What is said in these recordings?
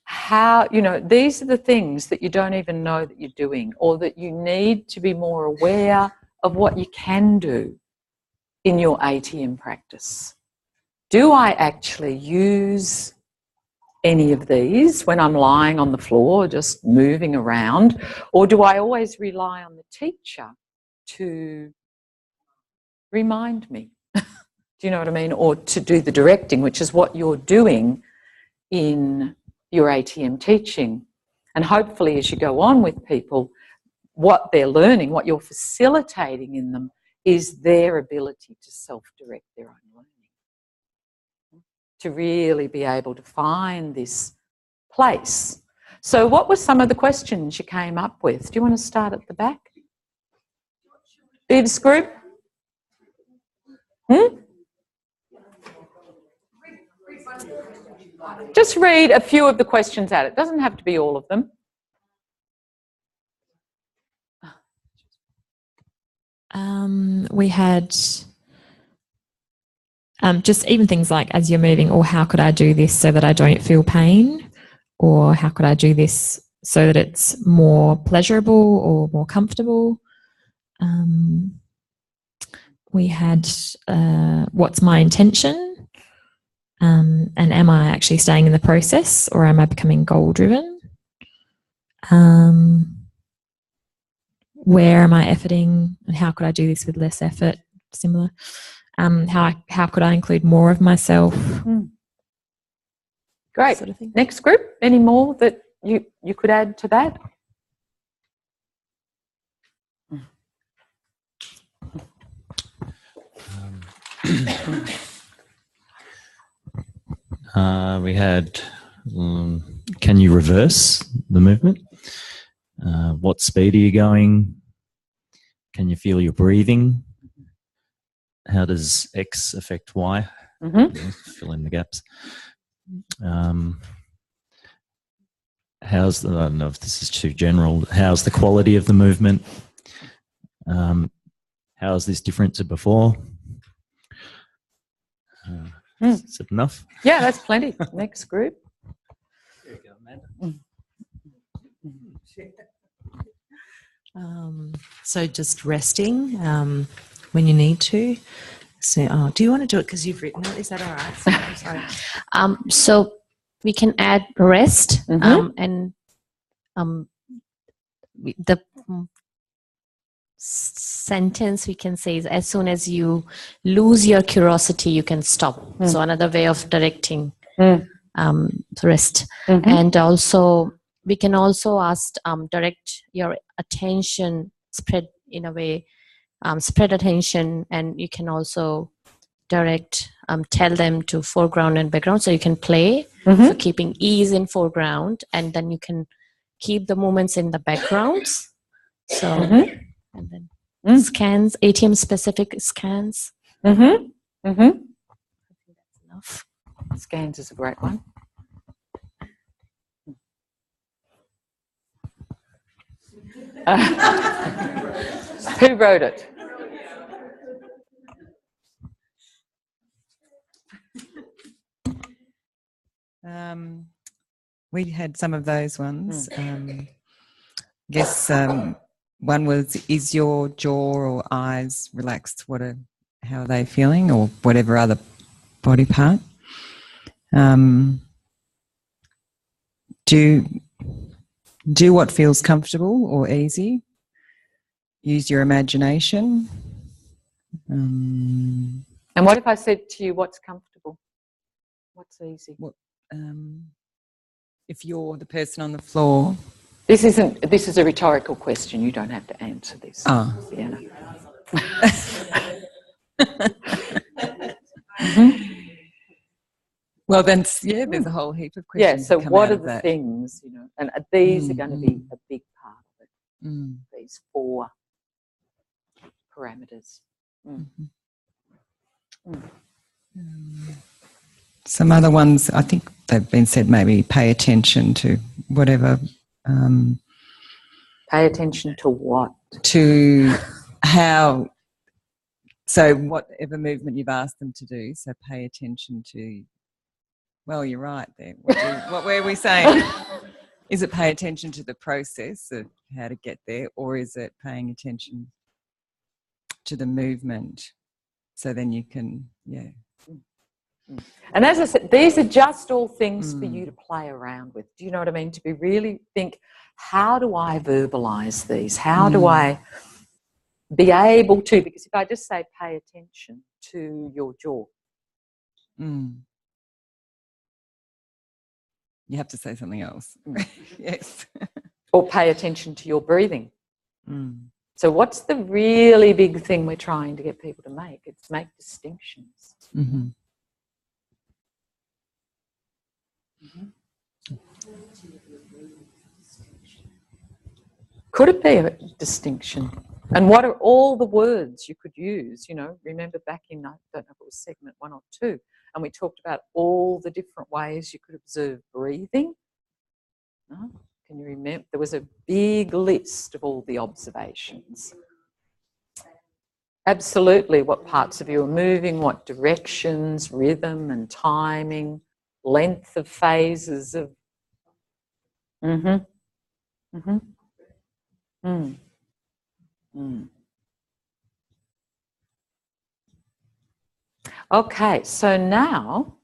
how, you know, these are the things that you don't even know that you're doing, or that you need to be more aware of what you can do in your ATM practice. Do I actually use any of these when I'm lying on the floor, just moving around, or do I always rely on the teacher to remind me? Do you know what I mean? Or to do the directing, which is what you're doing in your ATM teaching. And hopefully as you go on with people, what they're learning, what you're facilitating in them, is their ability to self-direct their own learning, to really be able to find this place. So what were some of the questions you came up with? Do you want to start at the back? Leaders group? Just read a few of the questions out. It doesn't have to be all of them. We had just even things like, as you're moving, or how could I do this so that I don't feel pain? Or how could I do this so that it's more pleasurable or more comfortable? We had what's my intention? And am I actually staying in the process, or am I becoming goal-driven? Where am I efforting, and how could I do this with less effort? Similar. How could I include more of myself? Great. Sort of thing. Next group, any more that you could add to that? We had, can you reverse the movement? What speed are you going? Can you feel your breathing? How does X affect Y? Fill in the gaps. How's the, I don't know if this is too general, how's the quality of the movement? How is this different to before? Is it enough? Yeah, that's plenty. Next group. There you go, Amanda. So just resting when you need to. So, do you want to do it because you've written it? Is that all right? Sorry. So we can add rest and the sentence we can say is, as soon as you lose your curiosity, you can stop. So another way of directing rest. And also we can also ask direct your attention, spread in a way, spread attention, and you can also direct, tell them to foreground and background, so you can play, so keeping ease in foreground, and then you can keep the movements in the backgrounds. So and then scans, ATM specific scans. I think that's enough. Scans is a great one. Who wrote it? We had some of those ones. I guess one was, is your jaw or eyes relaxed? How are they feeling, or whatever other body part? Do what feels comfortable or easy. Use your imagination. And what if I said to you, what's comfortable? What's easy? If you're the person on the floor. This is a rhetorical question. You don't have to answer this. Oh. Sienna. Well, then, there's a whole heap of questions. Yeah, so that come what out are of the that. things, and these are going to be a big part of it, these 4 parameters. Some other ones, I think they've been said, maybe pay attention to whatever. Pay attention to what? To how, so whatever movement you've asked them to do, so pay attention to Well, you're right there. What were we saying? Is it pay attention to the process of how to get there, or is it paying attention to the movement? So then you can, yeah. And as I said, these are just all things for you to play around with. Do you know what I mean? To be really think, how do I verbalize these? How do I be able to? Because if I just say pay attention to your jaw. You have to say something else. Yes. Or pay attention to your breathing. So what's the really big thing we're trying to get people to make? It's make distinctions. Could it be a distinction? And what are all the words you could use? You know, remember back in, I don't know if it was segment 1 or 2, and we talked about all the different ways you could observe breathing. No? Can you remember? There was a big list of all the observations. Absolutely, what parts of you are moving, what directions, rhythm and timing, length of phases of... Okay, so now,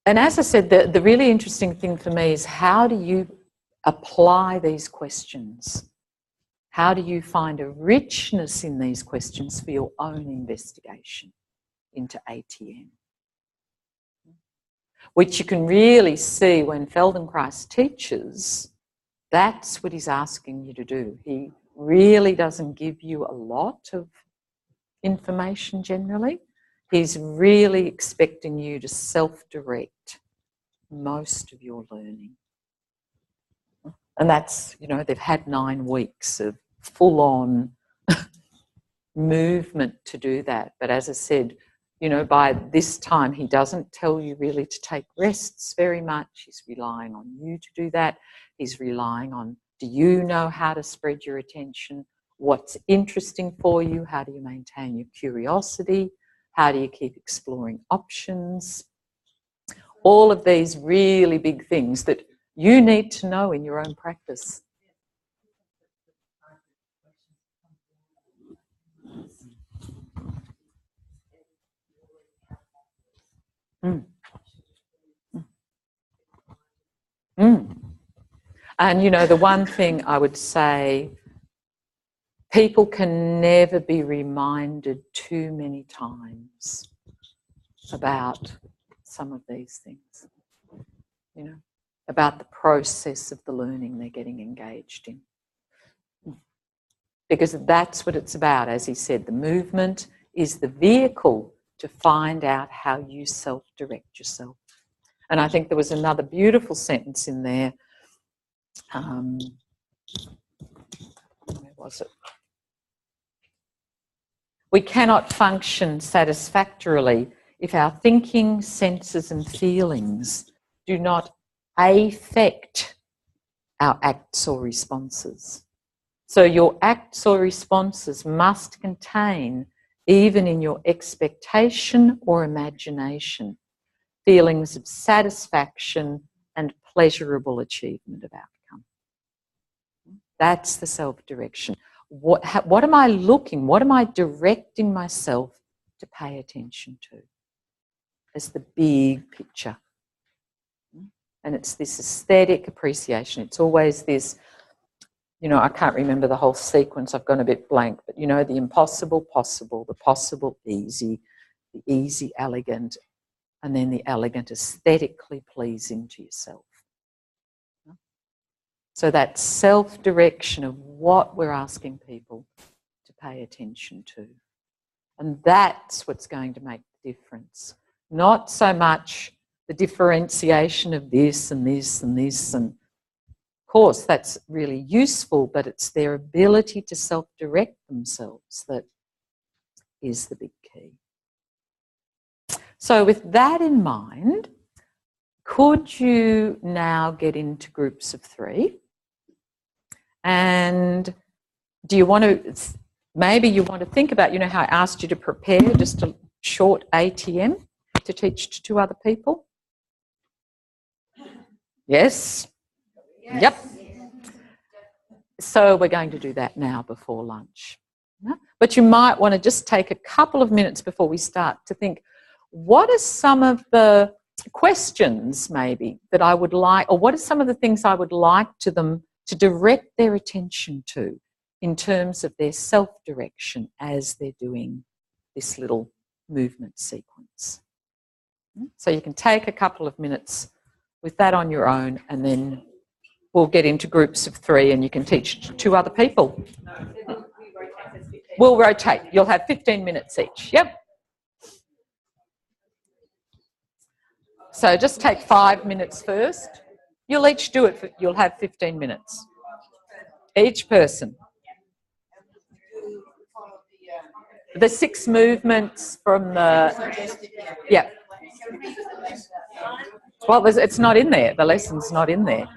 and as I said, the really interesting thing for me is how do you apply these questions? How do you find a richness in these questions for your own investigation into ATM? Which you can really see when Feldenkrais teaches, that's what he's asking you to do. He really doesn't give you a lot of information generally. He's really expecting you to self-direct most of your learning. And that's, you know, they've had 9 weeks of full-on movement to do that. But as I said, you know, by this time, he doesn't tell you really to take rests very much. He's relying on you to do that. He's relying on, do you know how to spread your attention? What's interesting for you? How do you maintain your curiosity? How do you keep exploring options? All of these really big things that you need to know in your own practice. And, you know, the one thing I would say, people can never be reminded too many times about some of these things, you know, about the process of the learning they're getting engaged in. Because that's what it's about. As he said, the movement is the vehicle to find out how you self-direct yourself. And I think there was another beautiful sentence in there. Where was it? We cannot function satisfactorily if our thinking, senses and feelings do not affect our acts or responses. So your acts or responses must contain, even in your expectation or imagination, feelings of satisfaction and pleasurable achievement of outcome. That's the self-direction. What am I looking, what am I directing myself to pay attention to? As the big picture. And it's this aesthetic appreciation. It's always this, you know, I can't remember the whole sequence, I've gone a bit blank, but you know, the impossible possible, the possible easy, the easy elegant, and then the elegant aesthetically pleasing to yourself. So that self-direction of what we're asking people to pay attention to. And that's what's going to make the difference. Not so much the differentiation of this and this and this. And of course, that's really useful, but it's their ability to self-direct themselves that is the big key. So with that in mind, could you now get into groups of 3? And do you want to, maybe you want to think about, you know how I asked you to prepare just a short ATM to teach to 2 other people? Yes? Yep. So we're going to do that now before lunch. Yeah? But you might want to just take a couple of minutes before we start to think, what are some of the questions maybe that I would like, or what are some of the things I would like to them to direct their attention to in terms of their self-direction as they're doing this little movement sequence. So you can take a couple of minutes with that on your own, and then we'll get into groups of 3 and you can teach 2 other people. We'll rotate. You'll have 15 minutes each. Yep. So just take 5 minutes first. You'll each do it. You'll have 15 minutes. Each person. The 6 movements from the... Yeah. Well, it's not in there. The lesson's not in there.